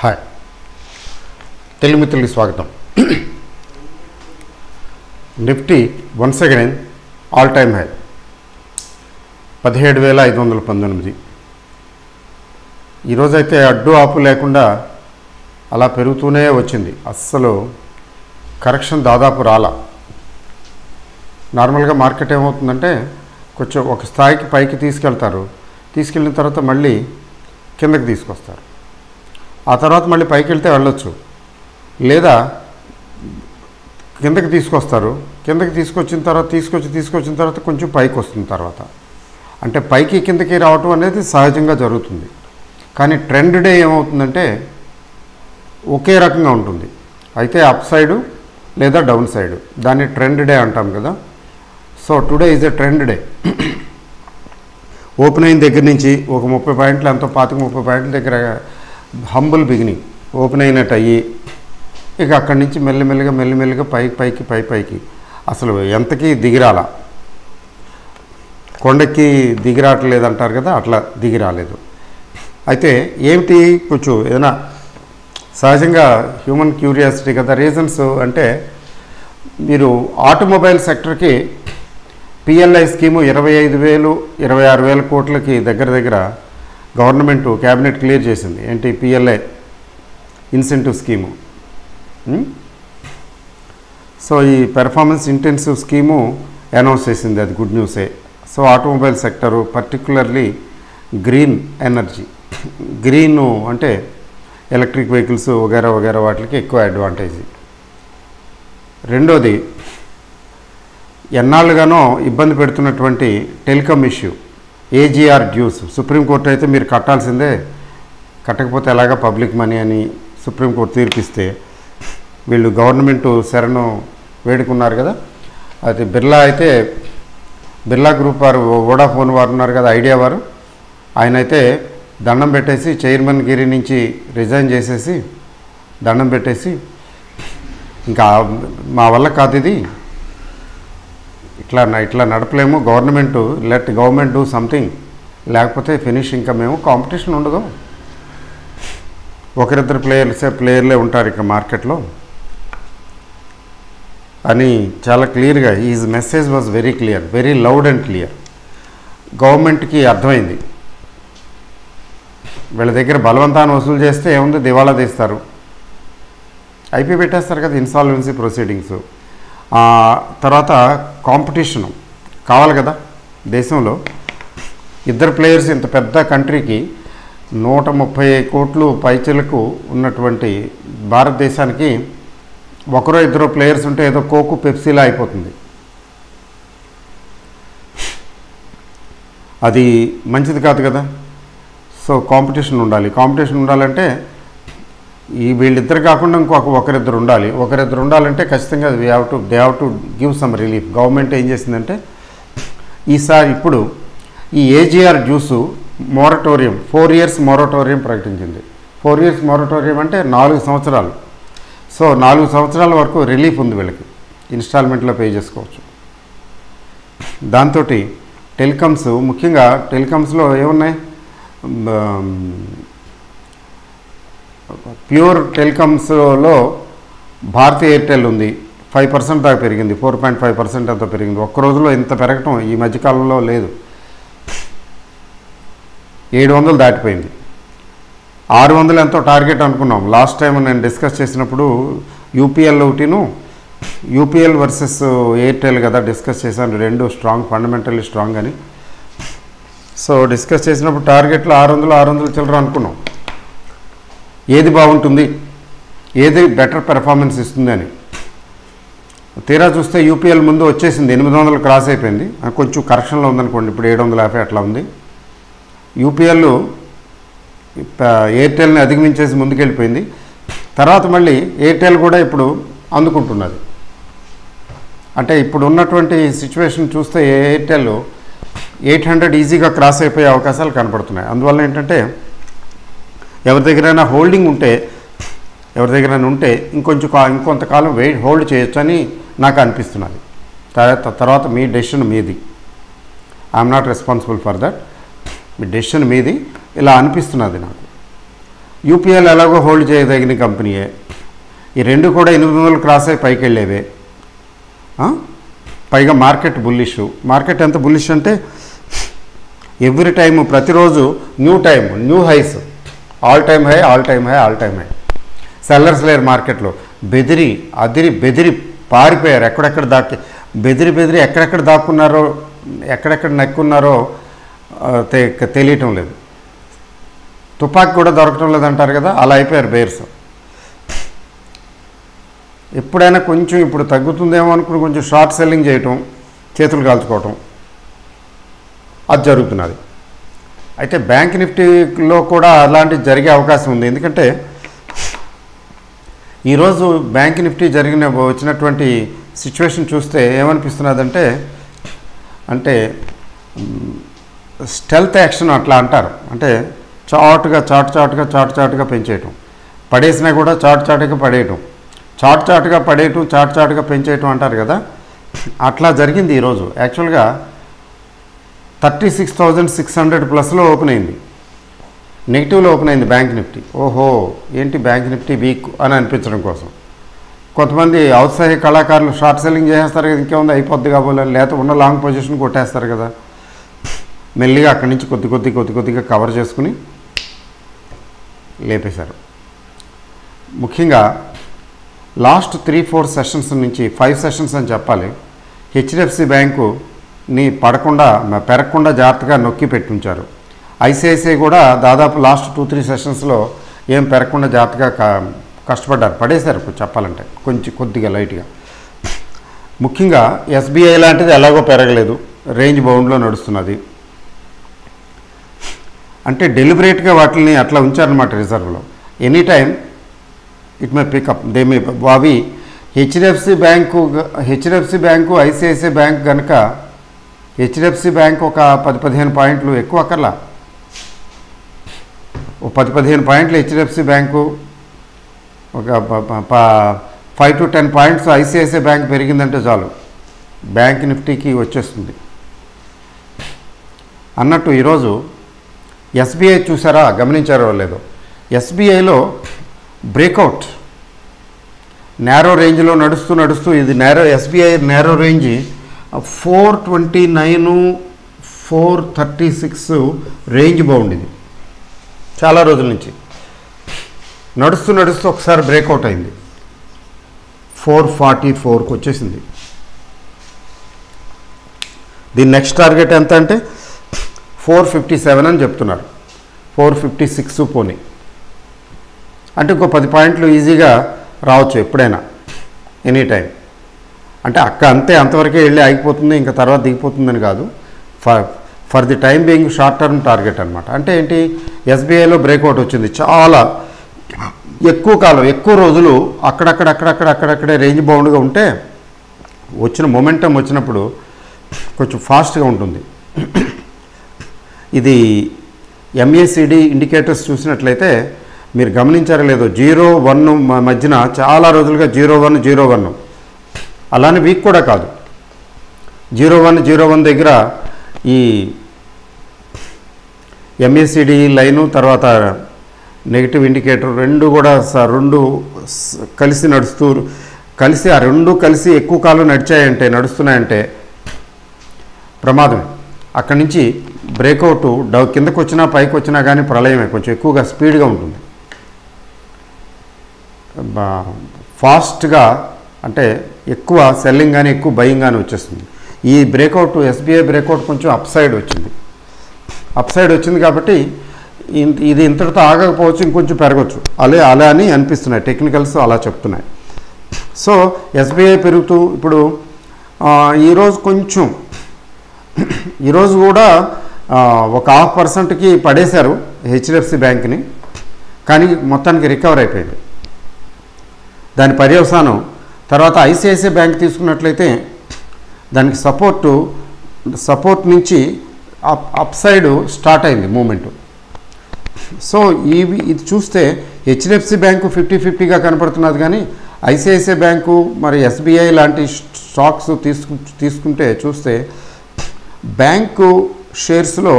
Hi Telugu మిత్రులకి స్వాగతం. Nifty once again all time high 17,519. ఈరోజైతే అడ్డు ఆపు లేకుండా అలా పెరుగుతూనే వచ్చింది. అస్సలు కరెక్షన్ దాదాపు రాలా. నార్మల్గా మార్కెట్ ఏమవుతుందంటే కొంచెం ఒక స్థాయికి పైకి తీసుకెళ్ళిన తర్వాత మళ్ళీ కిందకి తీసుకొస్తారు. ఆ తర్వాత మళ్ళీ పైకి వెళ్తే వెళ్ళొచ్చు, లేదా కిందకి తీసుకొస్తారు. కిందకి తీసుకొచ్చిన తర్వాత కొంచెం పైకి వస్తుంది. తర్వాత అంటే పైకి కిందకి రావటం అనేది సహజంగా జరుగుతుంది. కానీ ట్రెండ్ డే ఏమవుతుందంటే ఒకే రకంగా ఉంటుంది. అయితే అప్ సైడు లేదా డౌన్ సైడు, దాన్ని ట్రెండ్ డే అంటాం కదా. So today is a trend day. Open అయిన దగ్గర నుంచి ఒక 30 పాయింట్లు ఎంతో 25-30 పాయింట్ల దగ్గర హంబుల్ బిగినింగ్ ఓపెన్ అయినట్టు అయ్యి ఇక అక్కడి నుంచి మెల్లిమెల్లిగా పైకి అసలు ఎంతకీ దిగిరాల. కొండకి దిగిరావట్లేదు అంటారు కదా, అట్లా దిగిరాలేదు. అయితే ఏమిటి కొంచెం ఏదైనా సహజంగా హ్యూమన్ క్యూరియాసిటీ కదా. రీజన్స్ అంటే మీరు ఆటోమొబైల్ సెక్టర్కి పిఎల్ఐ స్కీము 25,000-26,000 కోట్లకి దగ్గర గవర్నమెంట్ క్యాబినెట్ క్లియర్ చేసింది. ఏంటి పిఎల్ఐ ఇన్సెంటివ్ స్కీము. సో ఈ పెర్ఫార్మెన్స్ ఇంటెన్సివ్ స్కీము అనౌన్స్ చేసింది. అది గుడ్ న్యూసే. So automobile sector, particularly green energy, green అంటే ఎలక్ట్రిక్ వెహికల్స్ వగేరా వాటికి ఎక్కువ అడ్వాంటేజ్. రెండోది, ఎన్నాళ్ళుగానో ఇబ్బంది పెడుతున్నటువంటి telecom issue, AGR dues. Supreme court అయితే మీరు కట్టాల్సిందే, కట్టకపోతే ఎలాగా పబ్లిక్ మనీ అని సుప్రీంకోర్టు తీర్పిస్తే వీళ్ళు గవర్నమెంట్ శరణు వేడుకున్నారు కదా. అయితే బిర్లా గ్రూప్ వారు, వోడాఫోన్ వారు ఉన్నారు కదా, ఐడియా వారు, ఆయన అయితే దండం పెట్టేసి చైర్మన్ గిరి నుంచి రిజైన్ చేసేసి దండం పెట్టేసి ఇంకా మా వల్ల కాదు ఇది, ఇట్లా నడపలేము, లెట్ గవర్నమెంట్ డూ సంథింగ్, లేకపోతే ఫినిష్, ఇంకా మేము కాంపిటీషన్ ఉండదు, ఒకరిద్దరు ప్లేయర్లే ఉంటారు ఇక మార్కెట్లో అని చాలా క్లియర్గా is message was very clear, very loud and clear. గవర్నమెంట్కి అర్థమైంది వీళ్ళ దగ్గర బలవంతాన్ని వసూలు చేస్తే ఏముంది, దివాళా తీస్తారు, ఐపీ పెట్టేస్తారు కదా, ఇన్సాల్వెన్సీ ప్రొసీడింగ్స్. తర్వాత కాంపిటీషను కావాలి కదా దేశంలో. ఇద్దరు ప్లేయర్స్ ఇంత పెద్ద కంట్రీకి 130 కోట్లు పైచలకు ఉన్నటువంటి భారతదేశానికి ఒకరో ఇద్దరు ప్లేయర్స్ ఉంటే ఏదో కోకు పెప్సీలా అయిపోతుంది. అది మంచిది కాదు కదా. సో కాంపిటీషన్ ఉండాలంటే ఈ వీళ్ళిద్దరు కాకుండా ఒకరిద్దరు ఉండాలంటే ఖచ్చితంగా they have to give some relief. Government ఏం చేసిందంటే ఇప్పుడు ఈ AGR dues moratorium 4 years moratorium ప్రకటించింది. 4 years మోరటోరియం అంటే 4 సంవత్సరాలు. సో 4 సంవత్సరాల వరకు రిలీఫ్ ఉంది వీళ్ళకి, ఇన్స్టాల్మెంట్లో పే చేసుకోవచ్చు. దాంతో టెలికామ్స్, ముఖ్యంగా టెలికామ్స్లో ఏమున్నాయి, ప్యూర్ టెలికామ్స్లో భారతీ ఎయిర్టెల్ ఉంది. 5% దాకా పెరిగింది, 4.5% అంత పెరిగింది. ఒక్క రోజులో ఇంత పెరగటం ఈ మధ్యకాలంలో లేదు. 700 దాటిపోయింది. 600 ఎంతో టార్గెట్ అనుకున్నాం లాస్ట్ టైం నేను డిస్కస్ చేసినప్పుడు. యూపీఎల్ వర్సెస్ ఎయిర్టెల్ కదా డిస్కస్ చేశాను, రెండు స్ట్రాంగ్, ఫండమెంటల్లీ స్ట్రాంగ్ అని. సో డిస్కస్ చేసినప్పుడు టార్గెట్లు 600 చిల్లర అనుకున్నాం. ఏది బాగుంటుంది, ఏది బెటర్ పెర్ఫార్మెన్స్ ఇస్తుంది అని. తీరా చూస్తే యూపీఎల్ ముందు వచ్చేసింది, 800 క్రాస్ అయిపోయింది. కొంచెం కరెక్షన్లో ఉందనుకోండి, ఇప్పుడు 750 అట్లా ఉంది. యూపీఎల్ ఎయిర్టెల్ని అధిగమించేసి ముందుకెళ్ళిపోయింది. తర్వాత మళ్ళీ ఎయిర్టెల్ కూడా ఇప్పుడు అందుకుంటున్నది. అంటే ఇప్పుడు ఉన్నటువంటి సిచ్యువేషన్ చూస్తే ఎయిర్టెల్ 800 ఈజీగా క్రాస్ అయిపోయే అవకాశాలు కనపడుతున్నాయి. అందువల్ల ఏంటంటే ఎవరి దగ్గరైనా ఉంటే ఇంకొంతకాలం హోల్డ్ చేయొచ్చు అని నాకు అనిపిస్తున్నది. తర్వాత మీ డెసిషన్ మీది, I'm not responsible for that. Me decision మీది, ఇలా అనిపిస్తున్నది నాకు. యూపీఎల్ ఎలాగో హోల్డ్ చేయదగిన కంపెనీయే. ఈ రెండు కూడా 800 క్రాస్ అయి పైకి వెళ్ళేవే. పైగా మార్కెట్ బుల్లిష్. మార్కెట్ ఎంత బుల్లిష్ అంటే ఎవ్రీ టైము ప్రతిరోజు new time, new highs, all time high, all time high, all time high. Sellers లేరు మార్కెట్లో. బెదిరి పారిపోయారు. ఎక్కడెక్కడ బెదిరి ఎక్కడెక్కడ దాక్కున్నారో, ఎక్కడెక్కడ నక్కున్నారో తెలియటం లేదు. తుపాకీ కూడా దొరకటం లేదంటారు కదా, అలా అయిపోయారు బేర్స్. ఎప్పుడైనా కొంచెం ఇప్పుడు తగ్గుతుందేమో అనుకుని కొంచెం షార్ట్ సెల్లింగ్ చేయటం, చేతులు కాల్చుకోవటం అది జరుగుతున్నది. అయితే బ్యాంక్ నిఫ్టీలో కూడా అలాంటివి జరిగే అవకాశం ఉంది. ఎందుకంటే ఈరోజు బ్యాంక్ నిఫ్టీ వచ్చినటువంటి సిచ్యువేషన్ చూస్తే ఏమనిపిస్తున్నదంటే, అంటే స్టెల్త్ యాక్షన్ అట్లా అంటారు. అంటే చాటుగా పెంచేయటం, పడేసినా కూడా చాటుగా పడేయటం, చాటుగా పెంచేయటం అంటారు కదా, అట్లా జరిగింది ఈరోజు. యాక్చువల్గా 36,600 ప్లస్లో ఓపెన్ అయింది, నెగిటివ్లో ఓపెన్ అయింది బ్యాంక్ నిఫ్టీ. ఓహో ఏంటి బ్యాంక్ నిఫ్టీ వీక్ అని అనిపించడం కోసం కొంతమంది ఔత్సాహిక కళాకారులు షార్ట్ సెల్లింగ్ చేసేస్తారు కదా, ఇంకేముంది అయిపోద్ది కాబోలే, లేకపోతే ఉన్న లాంగ్ పొజిషన్ కొట్టేస్తారు కదా. మెల్లిగా అక్కడి నుంచి కొద్దిగా కవర్ చేసుకుని లేపేశారు. ముఖ్యంగా లాస్ట్ 3-4 సెషన్స్ నుంచి 5 సెషన్స్ అని చెప్పాలి, హెచ్డిఎఫ్సి బ్యాంకుని పెరగకుండా జాగ్రత్తగా నొక్కి పెట్టుంచారు. ఐసిఐసిఐ కూడా దాదాపు లాస్ట్ 2-3 సెషన్స్లో ఏం పెరగకుండా జాగ్రత్తగా కష్టపడ్డారు, పడేశారు చెప్పాలంటే కొద్దిగా లైట్గా. ముఖ్యంగా ఎస్బీఐ లాంటిది ఎలాగో పెరగలేదు, రేంజ్ బౌండ్లో నడుస్తున్నది. అంటే డెలిబరేట్గా వాటిని అట్లా ఉంచారనమాట రిజర్వ్లో. Any time it may pick up, they may. అవి హెచ్డిఎఫ్సి బ్యాంకు ఐసిఐసిఐ బ్యాంక్ కనుక, హెచ్డిఎఫ్సి బ్యాంక్ ఒక 10-15 పాయింట్లు ఎక్కువ అక్కర్లా, ఓ 10-15 పాయింట్లు హెచ్డిఎఫ్సి బ్యాంకు, ఒక 5-10 పాయింట్స్ ఐసిఐసిఐ బ్యాంక్ పెరిగిందంటే చాలు బ్యాంక్ నిఫ్టీకి వచ్చేస్తుంది అన్నట్టు. ఈరోజు ఎస్బీఐ చూసారా, గమనించారో లేదో, ఎస్బీఐలో బ్రేక్అవుట్ నేరో రేంజ్లో నడుస్తూ ఇది SBI narrow range 429, 436 range bound. ఇది చాలా రోజుల నుంచి నడుస్తూ ఒకసారి బ్రేక్అవుట్ అయింది, 444కి వచ్చేసింది. దీని నెక్స్ట్ టార్గెట్ ఎంత అంటే 457 అని చెప్తున్నారు, 456 పోనీ. అంటే ఇంకో 10 పాయింట్లు ఈజీగా రావచ్చు ఎప్పుడైనా, ఎనీ టైం. అంటే అంతవరకే వెళ్ళి ఆగిపోతుంది, ఇంకా తర్వాత దిగిపోతుందని కాదు, for the time being short term target అనమాట. అంటే ఏంటి, ఎస్బీఐలో బ్రేక్అవుట్ వచ్చింది, చాలా ఎక్కువ కాలం, ఎక్కువ రోజులు అక్కడక్కడే రేంజ్ బౌండ్గా ఉంటే వచ్చిన మొమెంటం వచ్చినప్పుడు కొంచెం ఫాస్ట్గా ఉంటుంది. ఇది ఎంఏసిడి ఇండికేటర్స్ చూసినట్లయితే మీరు గమనించారో లేదో, 0-1 మధ్యన చాలా రోజులుగా 0-1 అలానే వీక్ కూడా కాదు, 0-1 దగ్గర ఈ ఎంఏసిడి లైను తర్వాత నెగిటివ్ ఇండికేటర్ రెండు కలిసి ఆ రెండు కలిసి ఎక్కువ కాలం నడుస్తున్నాయంటే ప్రమాదమే. అక్కడి నుంచి బ్రేక్అవుట్ కిందకు వచ్చినా పైకి వచ్చినా కానీ ప్రళయమే, కొంచెం ఎక్కువగా స్పీడ్గా ఉంటుంది, ఫాస్ట్గా. అంటే ఎక్కువ సెల్లింగ్ కానీ ఎక్కువ బయింగ్ కానీ వచ్చేస్తుంది. ఈ బ్రేక్అవుట్ ఎస్బీఐ బ్రేక్అవుట్ కొంచెం అప్ సైడ్ వచ్చింది కాబట్టి ఇది ఇంతటితో ఆగకపోవచ్చు, ఇంకొంచెం పెరగచ్చు, అలా అని అనిపిస్తున్నాయి, టెక్నికల్స్ అలా చెప్తున్నాయి. సో ఎస్బీఐ పెరుగుతూ ఇప్పుడు ఈరోజు కూడా ఒక 0.5%కి పడేశారు హెచ్డిఎఫ్సి బ్యాంక్ని, కానీ మొత్తానికి రికవర్ అయిపోయింది. దాని పర్యవసానం తర్వాత ఐసిఐసిఐ బ్యాంక్ తీసుకున్నట్లయితే దానికి సపోర్ట్ నుంచి అప్ సైడ్ స్టార్ట్ అయింది మూమెంట్. సో ఇది చూస్తే హెచ్డిఎఫ్సి బ్యాంకు 50-50గా కనపడుతున్నది, కానీ ఐసిఐసిఐ బ్యాంకు మరి ఎస్బీఐ లాంటి స్టాక్స్ చూస్తే బ్యాంకు షేర్స్లో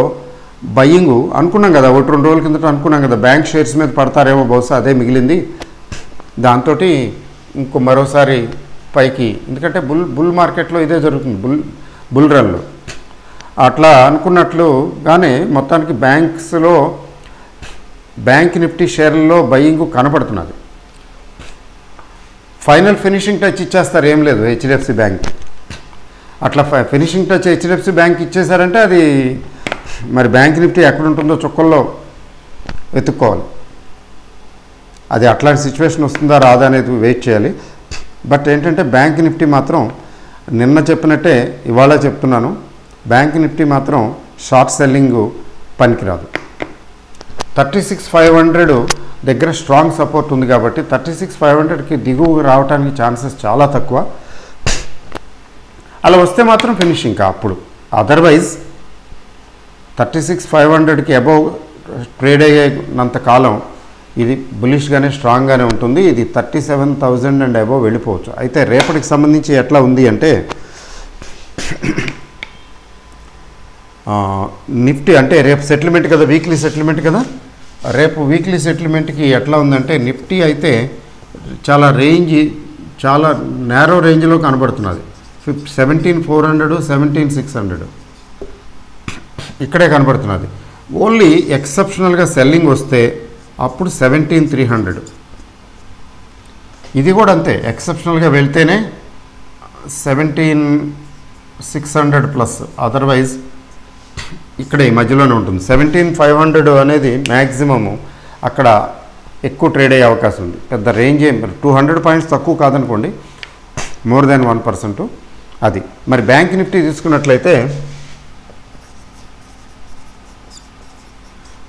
బయ్యింగ్ అనుకున్నాం కదా, 1-2 రోజుల కిందట అనుకున్నాం కదా బ్యాంక్ షేర్స్ మీద పడతారేమో, బహుశా అదే మిగిలింది. దాంతో ఇంకో మరోసారి పైకి, ఎందుకంటే బుల్ మార్కెట్లో ఇదే జరుగుతుంది, బుల్ రన్లో. అట్లా అనుకున్నట్లుగానే మొత్తానికి బ్యాంక్స్లో బ్యాంక్ నిఫ్టీ షేర్లలో బయ్యింగ్ కనపడుతున్నది. ఫైనల్ ఫినిషింగ్ టచ్ ఇచ్చేస్తారు, ఏం లేదు హెచ్డిఎఫ్సి బ్యాంక్. అట్లా ఫినిషింగ్ టచ్ హెచ్డిఎఫ్సి బ్యాంక్ ఇచ్చేసారంటే అది మరి బ్యాంక్ నిఫ్టీ ఎక్కడ ఉంటుందో చుక్కల్లో వెతుక్కోవాలి. అది అట్లాంటి సిచ్యువేషన్ వస్తుందా రాదా అనేది వెయిట్ చేయాలి. బట్ ఏంటంటే బ్యాంక్ నిఫ్టీ మాత్రం నిన్న చెప్పినట్టే ఇవాళ చెప్తున్నాను, బ్యాంక్ నిఫ్టీ మాత్రం షార్ట్ సెల్లింగ్ పనికిరాదు. 36,500 దగ్గర స్ట్రాంగ్ సపోర్ట్ ఉంది కాబట్టి 36,500కి దిగువ రావడానికి ఛాన్సెస్ చాలా తక్కువ. అలా వస్తే మాత్రం ఫినిషింగ్ అప్పుడు. అదర్వైజ్ 36,500కి అబౌవ్ ట్రేడ్ అయ్యేంత కాలం ఇది బులిష్గానే స్ట్రాంగ్గానే ఉంటుంది. ఇది 37,000 అండ్ అబౌవ్ వెళ్ళిపోవచ్చు. అయితే రేపటికి సంబంధించి ఎట్లా ఉంది అంటే నిఫ్టీ అంటే రేపు సెటిల్మెంట్ కదా, వీక్లీ సెటిల్మెంట్ కదా, రేపు వీక్లీ సెటిల్మెంట్కి ఎట్లా ఉందంటే నిఫ్టీ అయితే చాలా నేరో రేంజ్లో కనబడుతున్నది. 17,400 17,600 ఇక్కడే కనబడుతున్నది. ఓన్లీ ఎక్సెప్షనల్గా సెల్లింగ్ వస్తే అప్పుడు 17,300. ఇది కూడా అంతే, ఎక్సెప్షనల్గా వెళ్తేనే 17,600 ప్లస్, అదర్వైజ్ ఇక్కడే మధ్యలోనే ఉంటుంది. 17,500 అనేది మ్యాక్సిమము అక్కడ ఎక్కువ ట్రేడ్ అయ్యే అవకాశం ఉంది. పెద్ద రేంజ్ ఏం 200 పాయింట్స్ తక్కువ కాదనుకోండి, మోర్ దాన్ 1%. అది మరి బ్యాంక్ నిఫ్టీ తీసుకున్నట్లయితే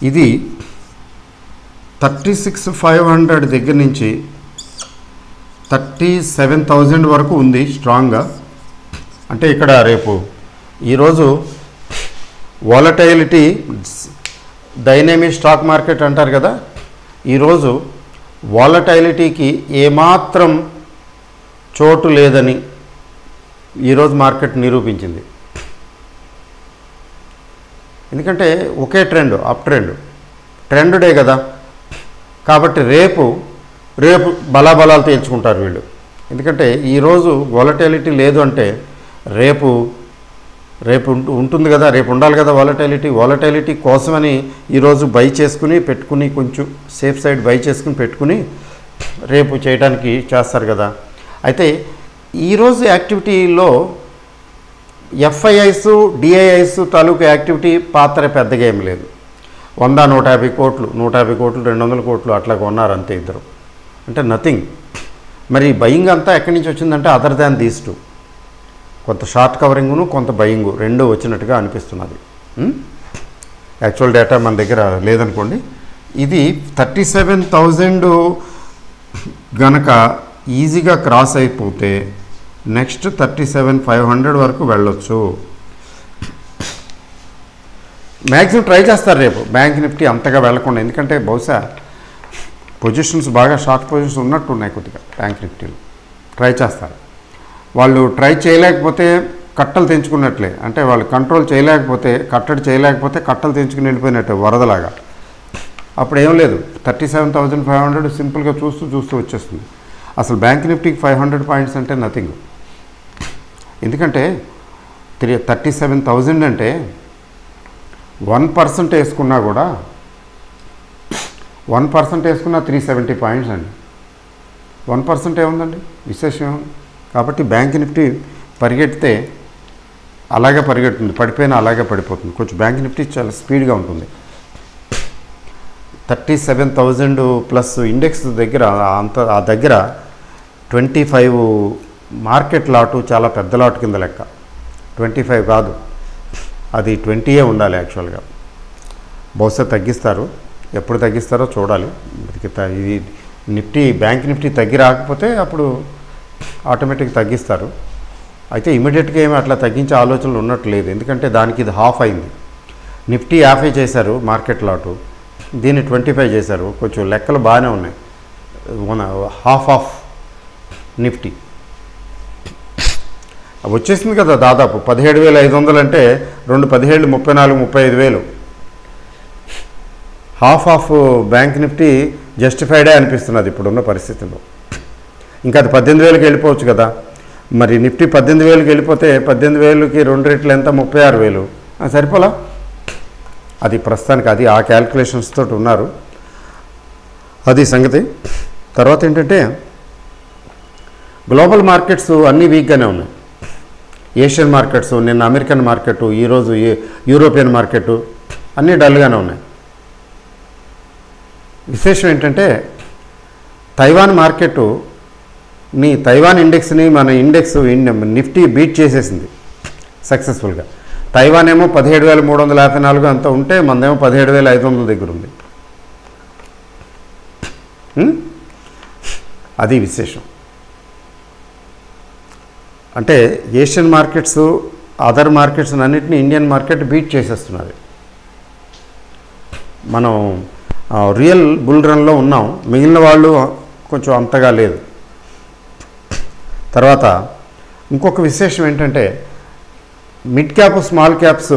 ఇది 36,500 దగ్గర నుంచి 37,000 వరకు ఉంది స్ట్రాంగ్గా. అంటే ఇక్కడ రేపు ఈరోజు వాలటైలిటీ డైనమిక్ స్టాక్ మార్కెట్ అంటారు కదా, ఈరోజు వాలటైలిటీకి ఏమాత్రం చోటు లేదని ఈరోజు మార్కెట్ నిరూపించింది. ఎందుకంటే ఒకే ట్రెండ్, అప్ ట్రెండ్ డే కదా, కాబట్టి రేపు బలాబలాలు తేల్చుకుంటారు వీళ్ళు. ఎందుకంటే ఈరోజు వాలటైలిటీ లేదు అంటే రేపు ఉంటుంది కదా, రేపు ఉండాలి కదా వాలటైలిటీ కోసమని ఈరోజు బై చేసుకుని పెట్టుకుని, కొంచెం సేఫ్ సైడ్ బై చేసుకుని పెట్టుకుని రేపు చేయడానికి చేస్తారు కదా. అయితే ఈరోజు యాక్టివిటీలో ఎఫ్ఐఐస్ డిఐఐస్ తాలూకు యాక్టివిటీ పాత్ర పెద్దగా ఏం లేదు. 100-150 కోట్లు 200 కోట్లు అట్లా కొన్నారు అంతే ఇద్దరు, అంటే నథింగ్. మరి బయింగ్ అంతా ఎక్కడి నుంచి వచ్చిందంటే అదర్ దాన్ దీస్ టూ, కొంత షార్ట్ కవరింగ్ను కొంత బయింగ్ రెండూ వచ్చినట్టుగా అనిపిస్తున్నది. యాక్చువల్ డేటా మన దగ్గర లేదనుకోండి. ఇది 37,000 గనక ఈజీగా క్రాస్ అయిపోతే నెక్స్ట్ 37,500 వరకు వెళ్ళొచ్చు. మ్యాక్సిమం ట్రై చేస్తారు రేపు బ్యాంక్ నిఫ్టీ అంతగా వెళ్లకుండా, ఎందుకంటే బహుశా పొజిషన్స్ బాగా షార్ట్ పొజిషన్స్ ఉన్నట్టున్నాయి కొద్దిగా బ్యాంక్ నిఫ్టీలో. ట్రై చేస్తారు వాళ్ళు. ట్రై చేయలేకపోతే కట్టలు తెంచుకున్నట్లే, అంటే వాళ్ళు కంట్రోల్ చేయలేకపోతే, కట్టడి చేయలేకపోతే కట్టలు తెంచుకుని వెళ్ళిపోయినట్టు వరదలాగా. అప్పుడు ఏం లేదు, 37,500 సింపుల్గా చూస్తూ వచ్చేస్తుంది. అసలు బ్యాంక్ నిఫ్టీకి 500 పాయింట్స్ అంటే నథింగ్. ఎందుకంటే 37,000 అంటే 1% వేసుకున్నా కూడా 1% వేసుకున్నా 370 పాయింట్స్ అండి. 1% ఏముందండి, విశేషం ఏముంది. కాబట్టి బ్యాంక్ నిఫ్టీ పరిగెడితే అలాగే పరిగెడుతుంది, పడిపోయినా అలాగే పడిపోతుంది. కొంచెం బ్యాంక్ నిఫ్టీ చాలా స్పీడ్గా ఉంటుంది. 37,000 ప్లస్ ఇండెక్స్ దగ్గర ఆ దగ్గర 25 మార్కెట్ లాటు చాలా పెద్ద లాటు కింద లెక్క. 25 కాదు, అది 20 ఉండాలి యాక్చువల్గా. బహుశా తగ్గిస్తారు, ఎప్పుడు తగ్గిస్తారో చూడాలి. ఇది నిఫ్టీ బ్యాంక్ నిఫ్టీ తగ్గి రాకపోతే అప్పుడు ఆటోమేటిక్ తగ్గిస్తారు. అయితే ఇమీడియట్గా ఏమి అట్లా తగ్గించే ఆలోచనలు ఉన్నట్టు లేదు, ఎందుకంటే దానికి ఇది హాఫ్ అయింది. నిఫ్టీ 50 చేశారు మార్కెట్ లాటు, దీన్ని 25 చేశారు. కొంచెం లెక్కలు బాగానే ఉన్నాయి. హాఫ్ ఆఫ్ నిఫ్టీ వచ్చేసింది కదా, దాదాపు 17,500 అంటే 2 17 34 35,000 హాఫ్ ఆఫ్ బ్యాంక్ నిఫ్టీ జస్టిఫైడే అనిపిస్తున్నది ఇప్పుడున్న పరిస్థితుల్లో. ఇంకా అది 18,000కి వెళ్ళిపోవచ్చు కదా. మరి నిఫ్టీ 18,000కి వెళ్ళిపోతే 18,000కి 2 రెట్లు ఎంత, 36,000 సరిపోలా. అది ప్రస్తుతానికి అది ఆ క్యాల్కులేషన్స్ తోటి ఉన్నారు, అది సంగతి. తర్వాత ఏంటంటే గ్లోబల్ మార్కెట్స్ అన్నీ వీక్గానే ఉన్నాయి. ఏషియన్ మార్కెట్స్, నిన్న అమెరికన్ మార్కెట్, ఈరోజు యూరోపియన్ మార్కెట్ అన్నీ డల్గానే ఉన్నాయి. విశేషం ఏంటంటే తైవాన్ మార్కెట్ తైవాన్ ఇండెక్స్ని మన ఇండెక్స్ నిఫ్టీ బీట్ చేసేసింది సక్సెస్ఫుల్గా. తైవాన్ ఏమో 17,354 అంత ఉంటే మనదేమో 17,500 దగ్గర ఉంది. అది విశేషం. అంటే ఏషియన్ మార్కెట్స్, అదర్ మార్కెట్స్ అన్నింటినీ ఇండియన్ మార్కెట్ బీట్ చేసేస్తున్నది. మనం రియల్ బుల్ రన్లో ఉన్నాం, మిగిలిన వాళ్ళు కొంచెం అంతగా లేదు. తర్వాత ఇంకొక విశేషం ఏంటంటే మిడ్ క్యాప్, స్మాల్ క్యాప్స్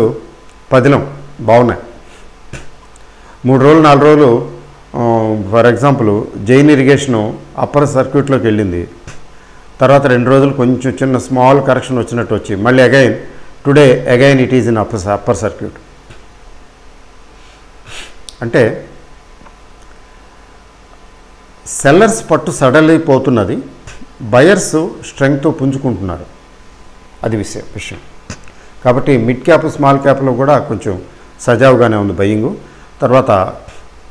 పదిలం బాగున్నాయి. 3 రోజులు 4 రోజులు for example Jain irrigation upper సర్క్యూట్లోకి వెళ్ళింది. తర్వాత 2 రోజులు కొంచెం చిన్న స్మాల్ కరెక్షన్ వచ్చినట్టు వచ్చి మళ్ళీ today again it is in upper circuit. అంటే సెల్లర్స్ పట్టు సడలిపోతున్నది, బయర్స్ స్ట్రెంగ్త్ పుంజుకుంటున్నారు, అది విషయం. కాబట్టి మిడ్ క్యాప్, స్మాల్ క్యాప్లో కూడా కొంచెం సజావుగానే ఉంది బయింగు. తర్వాత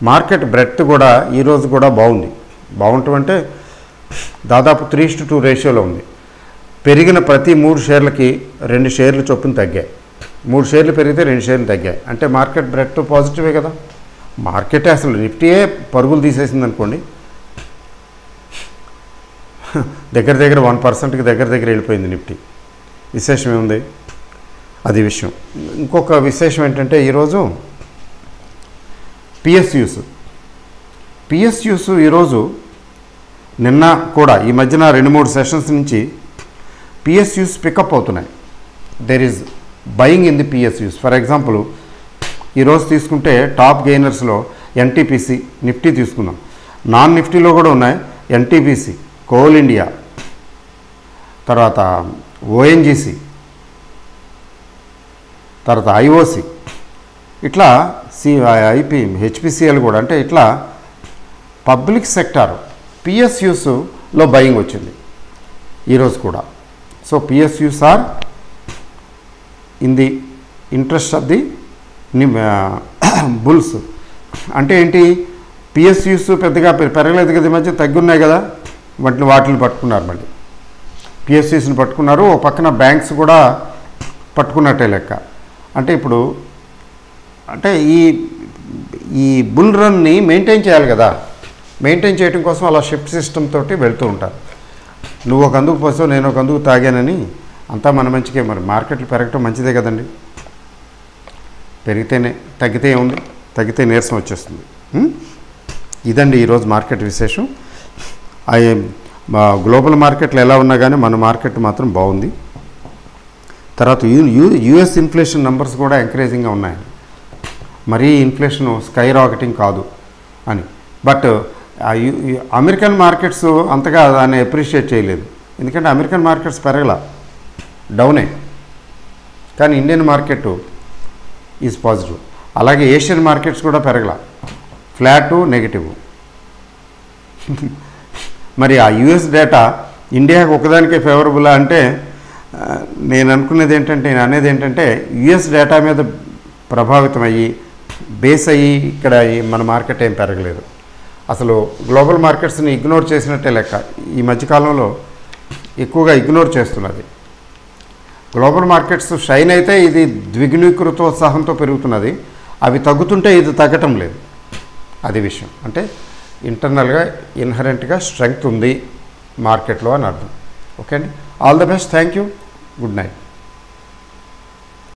మార్కెట్ బ్రెడ్త్ కూడా ఈరోజు కూడా బాగుంటుంది అంటే దాదాపు 3:2 రేషియోలో ఉంది. పెరిగిన ప్రతి 3 షేర్లకి 2 షేర్లు చొప్పున తగ్గాయి. 3 షేర్లు పెరిగితే 2 షేర్లు తగ్గాయి. అంటే మార్కెట్ బ్రెడ్త్ పాజిటివే కదా. మార్కెటే అసలు నిఫ్టీయే పరుగులు తీసేసింది అనుకోండి, దగ్గర 1%కి దగ్గర వెళ్ళిపోయింది నిఫ్టీ. విశేషం ఏముంది, అది విషయం. ఇంకొక విశేషం ఏంటంటే ఈరోజు పిఎస్యూస్ ఈరోజు నిన్న కూడా ఈ మధ్యన 2-3 సెషన్స్ నుంచి పిఎస్యూస్ పికప్ అవుతున్నాయి. There is buying in the PSUs. For example ఈరోజు తీసుకుంటే టాప్ గెయినర్స్లో ఎన్టీపీసీ, నిఫ్టీ తీసుకుందాం. నాన్ నిఫ్టీలో కూడా ఉన్నాయి ఎన్టీపీసీ, కోల్ ఇండియా, తర్వాత ఓఎన్జీసీ, తర్వాత ఐఓసి, ఇట్లా హెచ్పిసిఎల్ కూడా. అంటే ఇట్లా పబ్లిక్ సెక్టార్ పిఎస్యూస్లో బయింగ్ వచ్చింది ఈరోజు కూడా. So PSUs are in the interest of the bulls. అంటే ఏంటి, పిఎస్యూస్ పెద్దగా పెరగలేదు కదా, ఈ మధ్య తగ్గున్నాయి కదా, వాటిని పట్టుకున్నారు. మళ్ళీ పిఎస్యూస్ని పట్టుకున్నారు. ఓ పక్కన బ్యాంక్స్ కూడా పట్టుకున్నట్టే లెక్క. అంటే ఇప్పుడు అంటే ఈ బుల్ రన్ని మెయింటైన్ చేయాలి కదా. మెయింటైన్ చేయడం కోసం అలా షిఫ్ట్ సిస్టమ్ తోటి వెళ్తూ ఉంటారు. నువ్వు ఒక అందుకు పోసావు, నేను ఒక అందుకు తాగానని, అంతా మన మంచికే. మరి మార్కెట్లు పెరగటం మంచిదే కదండి. పెరిగితేనే, తగ్గితే ఏముంది, తగ్గితే నీరసం వచ్చేస్తుంది. ఇదండి ఈరోజు మార్కెట్ విశేషం. గ్లోబల్ మార్కెట్లు ఎలా ఉన్నా కానీ మన మార్కెట్ మాత్రం బాగుంది. తర్వాత యుఎస్ ఇన్ఫ్లేషన్ నెంబర్స్ కూడా ఎంకరేజింగ్గా ఉన్నాయి. మరీ ఇన్ఫ్లేషన్ స్కై రాకెటింగ్ కాదు అని. బట్ అమెరికన్ మార్కెట్స్ అంతగా దాన్ని అప్రిషియేట్ చేయలేదు. ఎందుకంటే అమెరికన్ మార్కెట్స్ పెరగల, డౌనే. కానీ ఇండియన్ మార్కెట్ ఈజ్ పాజిటివ్. అలాగే ఏషియన్ మార్కెట్స్ కూడా పెరగల, ఫ్లాటు, నెగిటివ్. మరి ఆ యుఎస్ డేటా ఇండియాకు ఒకదానికే ఫేవరబుల్ అంటే నేను అనేది ఏంటంటే యుఎస్ డేటా మీద ప్రభావితం అయ్యి బేస్ అయ్యి ఇక్కడ మన మార్కెట్ ఏం పెరగలేదు. అసలు గ్లోబల్ మార్కెట్స్ని ఇగ్నోర్ చేసినట్టే లెక్క. ఈ మధ్యకాలంలో ఎక్కువగా ఇగ్నోర్ చేస్తున్నది. గ్లోబల్ మార్కెట్స్ షైన్ అయితే ఇది ద్విగుణీకృతోత్సాహంతో పెరుగుతున్నది, అవి తగ్గుతుంటే ఇది తగ్గటం లేదు. అది విషయం. అంటే ఇంటర్నల్గా ఇన్హరెంట్గా స్ట్రెంగ్త్ ఉంది మార్కెట్లో అని అర్థం. ఓకే అండి, all the best, thank you, good night.